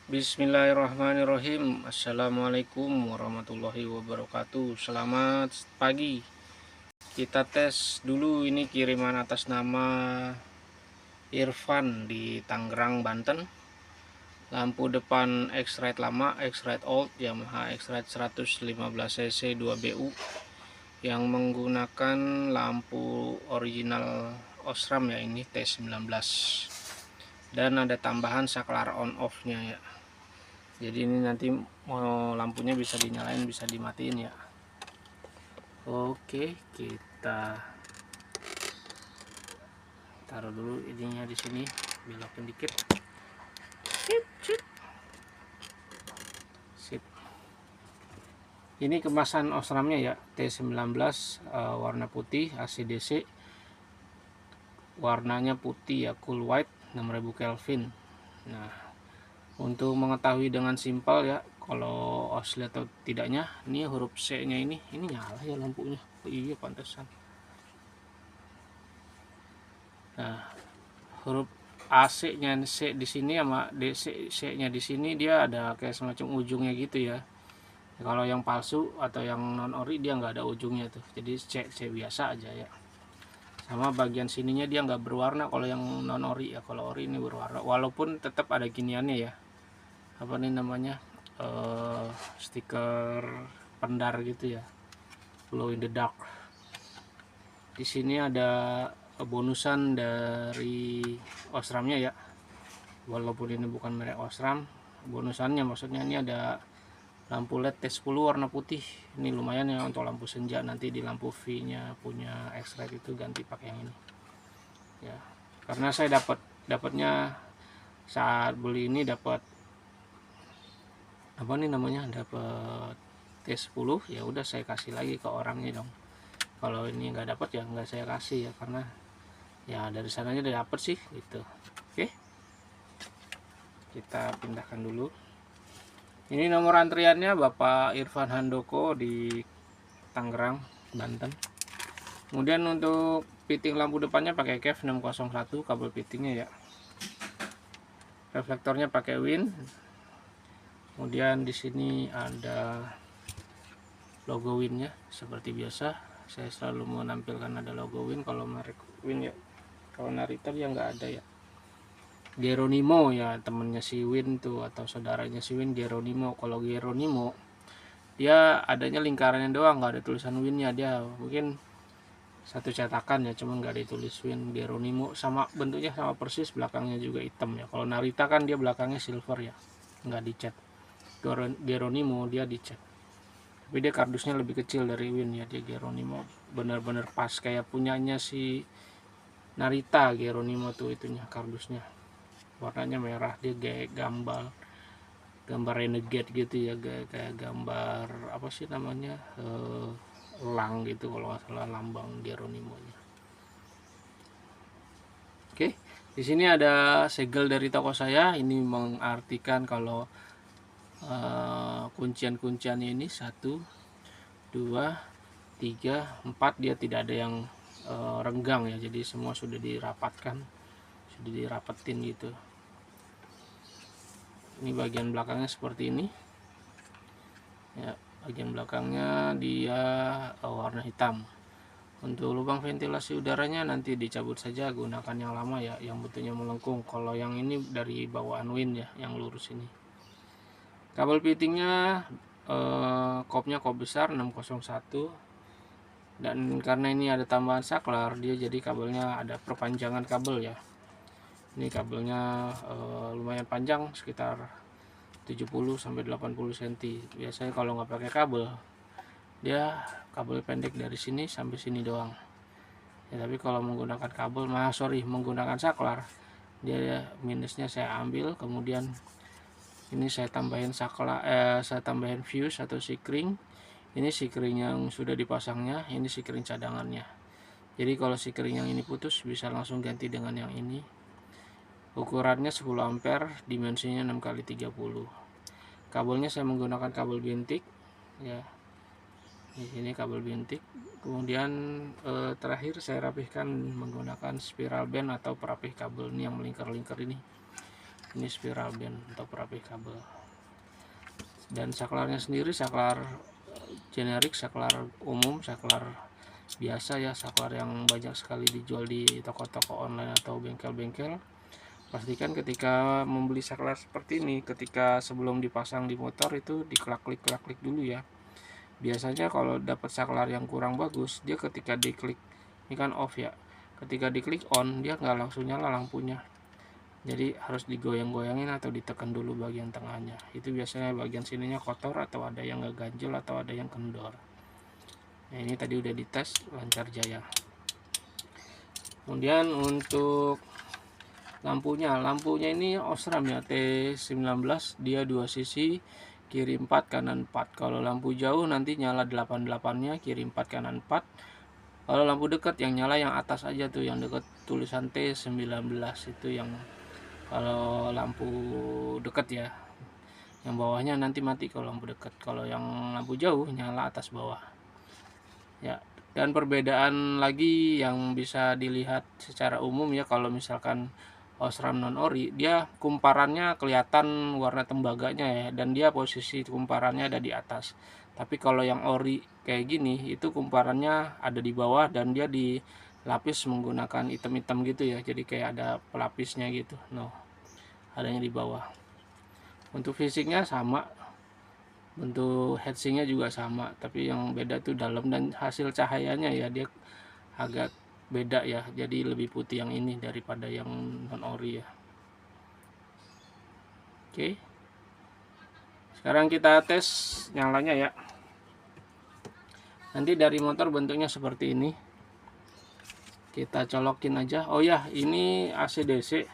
Bismillahirrahmanirrahim. Assalamualaikum warahmatullahi wabarakatuh. Selamat pagi. Kita tes dulu ini kiriman atas nama Irfan di Tangerang, Banten. Lampu depan X-Rite lama, X-Rite old, Yamaha X-Rite 115 cc 2BU yang menggunakan lampu original Osram ya, ini T19. Dan ada tambahan saklar on off-nya ya. Jadi ini nanti mau lampunya bisa dinyalain bisa dimatiin ya. Oke, kita taruh dulu ininya di sini, belokin dikit. Sip. Ini kemasan Osramnya ya, T19 warna putih ACDC. Warnanya putih ya, cool white 6000 Kelvin. Nah, untuk mengetahui dengan simpel ya kalau asli atau tidaknya, ini huruf C nya ini nyala ya lampunya. Iya pantesan. Nah, huruf AC nya C di sini sama C nya di sini dia ada kayak semacam ujungnya gitu ya. Kalau yang palsu atau yang non ori dia nggak ada ujungnya tuh, jadi C biasa aja ya. Sama bagian sininya dia nggak berwarna kalau yang non ori ya. Kalau ori ini berwarna, walaupun tetap ada giniannya ya, apa nih namanya, stiker pendar gitu ya, glow in the dark. Di sini ada bonusan dari Osramnya ya, walaupun ini bukan merek Osram. Bonusannya maksudnya ini ada lampu LED T10 warna putih. Ini lumayan ya untuk lampu senja. Nanti di lampu V nya punya X-Rite itu ganti pakai yang ini ya, karena saya dapatnya saat beli ini dapat apa nih namanya, dapat T10 ya udah saya kasih lagi ke orangnya dong. Kalau ini nggak dapat ya nggak saya kasih ya, karena ya dari sananya udah dapet sih gitu. Oke, kita pindahkan dulu. Ini nomor antriannya Bapak Irfan Handoko di Tangerang, Banten. Kemudian untuk fitting lampu depannya pakai KEF 601 kabel fittingnya ya. Reflektornya pakai WIN. Kemudian di sini ada logo WIN-nya seperti biasa. Saya selalu menampilkan ada logo WIN kalau merek WIN ya. Kalau Narita dia nggak ada ya. Geronimo ya, temennya si Win tuh atau saudaranya si Win, Geronimo. Kalau Geronimo dia adanya lingkarannya doang, nggak ada tulisan Winnya. Dia mungkin satu cetakan ya, cuman nggak ditulis Win. Geronimo sama bentuknya sama persis, belakangnya juga hitam ya. Kalau Narita kan dia belakangnya silver ya, nggak dicat. Geronimo dia dicat, tapi dia kardusnya lebih kecil dari Win ya. Dia Geronimo bener-bener pas kayak punyanya si Narita. Geronimo tuh itunya kardusnya warnanya merah, dia kayak gambar renegade gitu ya, kayak gambar apa sih namanya, elang gitu kalau nggak salah lambang Geronimo-nya. Oke, di sini ada segel dari toko saya. Ini mengartikan kalau kuncian-kunciannya ini 1, 2, 3, 4 dia tidak ada yang renggang ya, jadi semua sudah dirapatkan, sudah dirapetin gitu. Ini bagian belakangnya seperti ini ya, bagian belakangnya dia warna hitam. Untuk lubang ventilasi udaranya nanti dicabut saja, gunakan yang lama ya, yang bentuknya melengkung. Kalau yang ini dari bawaan Win ya, yang lurus ini. Kabel fittingnya kopnya kop besar 601, dan karena ini ada tambahan saklar dia jadi kabelnya ada perpanjangan kabel ya. Ini kabelnya lumayan panjang, sekitar 70 sampai 80 cm. Biasanya kalau nggak pakai kabel dia kabel pendek dari sini sampai sini doang ya, tapi kalau menggunakan kabel menggunakan saklar, dia minusnya saya ambil. Kemudian ini saya tambahin saklar, saya tambahin fuse atau sikring. Ini sikring yang sudah dipasangnya, ini sikring cadangannya. Jadi kalau sikring yang ini putus bisa langsung ganti dengan yang ini. Ukurannya 10 ampere, dimensinya 6x30. Kabelnya saya menggunakan kabel bintik ya. Di sini kabel bintik. Kemudian terakhir saya rapihkan menggunakan spiral band atau perapih kabel ini yang melingkar-lingkar ini. Ini spiral band untuk perapi kabel. Dan saklarnya sendiri saklar generik, saklar umum, saklar biasa ya, saklar yang banyak sekali dijual di toko-toko online atau bengkel-bengkel. Pastikan ketika membeli saklar seperti ini, ketika sebelum dipasang di motor itu dikelak-klik dulu ya. Biasanya kalau dapat saklar yang kurang bagus, dia ketika diklik, ini kan off ya, ketika diklik on dia nggak langsung nyala lampunya. Jadi harus digoyang-goyangin atau ditekan dulu bagian tengahnya. Itu biasanya bagian sininya kotor atau ada yang ngeganjel atau ada yang kendor. Nah, ini tadi udah dites lancar jaya. Kemudian untuk lampunya ini Osram ya, T19, dia 2 sisi, kiri 4 kanan 4. Kalau lampu jauh nanti nyala 88-nya, kiri 4 kanan 4. Kalau lampu dekat yang nyala yang atas aja tuh, yang dekat tulisan T19 itu yang kalau lampu dekat ya, yang bawahnya nanti mati kalau lampu dekat. Kalau yang lampu jauh nyala atas bawah ya. Dan perbedaan lagi yang bisa dilihat secara umum ya, kalau misalkan Osram non ori, dia kumparannya kelihatan warna tembaganya ya, dan dia posisi kumparannya ada di atas. Tapi kalau yang ori kayak gini, itu kumparannya ada di bawah dan dia dilapis menggunakan item-item gitu ya, jadi kayak ada pelapisnya gitu. No, adanya di bawah. Untuk fisiknya sama, bentuk heatsinknya juga sama, tapi yang beda tuh dalam dan hasil cahayanya ya, dia agak beda ya, jadi lebih putih yang ini daripada yang non ori ya. Oke, sekarang kita tes nyalanya ya. Nanti dari motor bentuknya seperti ini, kita colokin aja. Oh ya, ini AC/DC,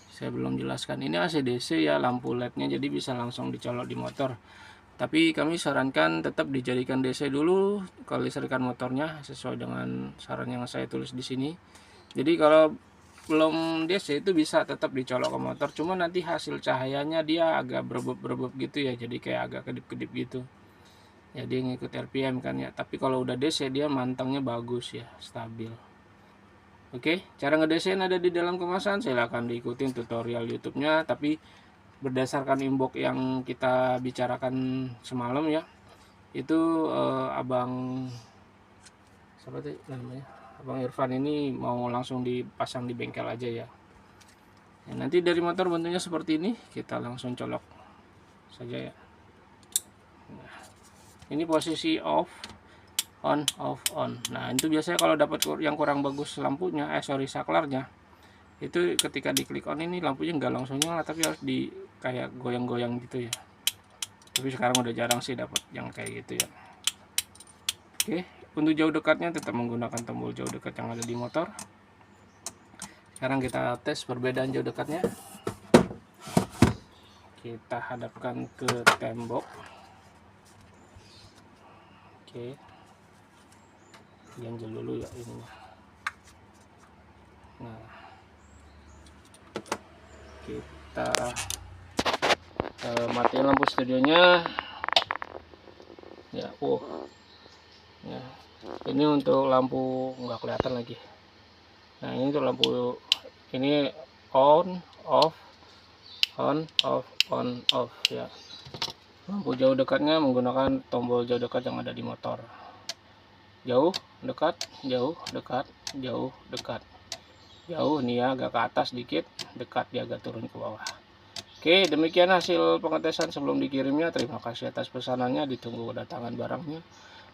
saya belum jelaskan. Ini AC/DC ya, lampu LED-nya, jadi bisa langsung dicolok di motor. Tapi kami sarankan tetap dijadikan DC dulu kalau listrikan motornya, sesuai dengan saran yang saya tulis di sini. Jadi kalau belum DC itu bisa tetap dicolok ke motor, cuma nanti hasil cahayanya dia agak berebut gitu ya, jadi kayak agak kedip-kedip gitu. Jadi ngikut RPM kan ya. Tapi kalau udah DC dia mantengnya bagus ya, stabil. Oke, cara ngedesain ada di dalam kemasan, silahkan diikutin tutorial YouTube-nya. Tapi berdasarkan inbox yang kita bicarakan semalam ya, itu abang siapa tuh namanya, Abang Irfan ini mau langsung dipasang di bengkel aja ya. Nanti dari motor bentuknya seperti ini, kita langsung colok saja ya. Nah, ini posisi off, on, off, on. Nah, itu biasanya kalau dapat yang kurang bagus lampunya, saklarnya, itu ketika diklik on ini lampunya nggak langsung nyala, tapi harus di kayak goyang-goyang gitu ya. Tapi sekarang udah jarang sih dapat yang kayak gitu ya. Oke, untuk jauh dekatnya tetap menggunakan tombol jauh dekat yang ada di motor. Sekarang kita tes perbedaan jauh dekatnya. Kita hadapkan ke tembok. Oke, ganjel dulu ya ini. Nah, kita matiin lampu studionya ya. Ya, ini untuk lampu nggak kelihatan lagi. Nah, ini untuk lampu ini on off ya. Lampu jauh dekatnya menggunakan tombol jauh dekat yang ada di motor. Jauh, dekat, jauh, dekat, jauh, dekat. Jauh nih ya, agak ke atas dikit, dekat dia agak turun ke bawah. Oke, demikian hasil pengetesan sebelum dikirimnya. Terima kasih atas pesanannya, ditunggu kedatangan barangnya.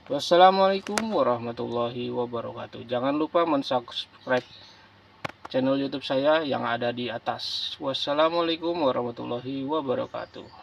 Wassalamualaikum warahmatullahi wabarakatuh. Jangan lupa mensubscribe channel YouTube saya yang ada di atas. Wassalamualaikum warahmatullahi wabarakatuh.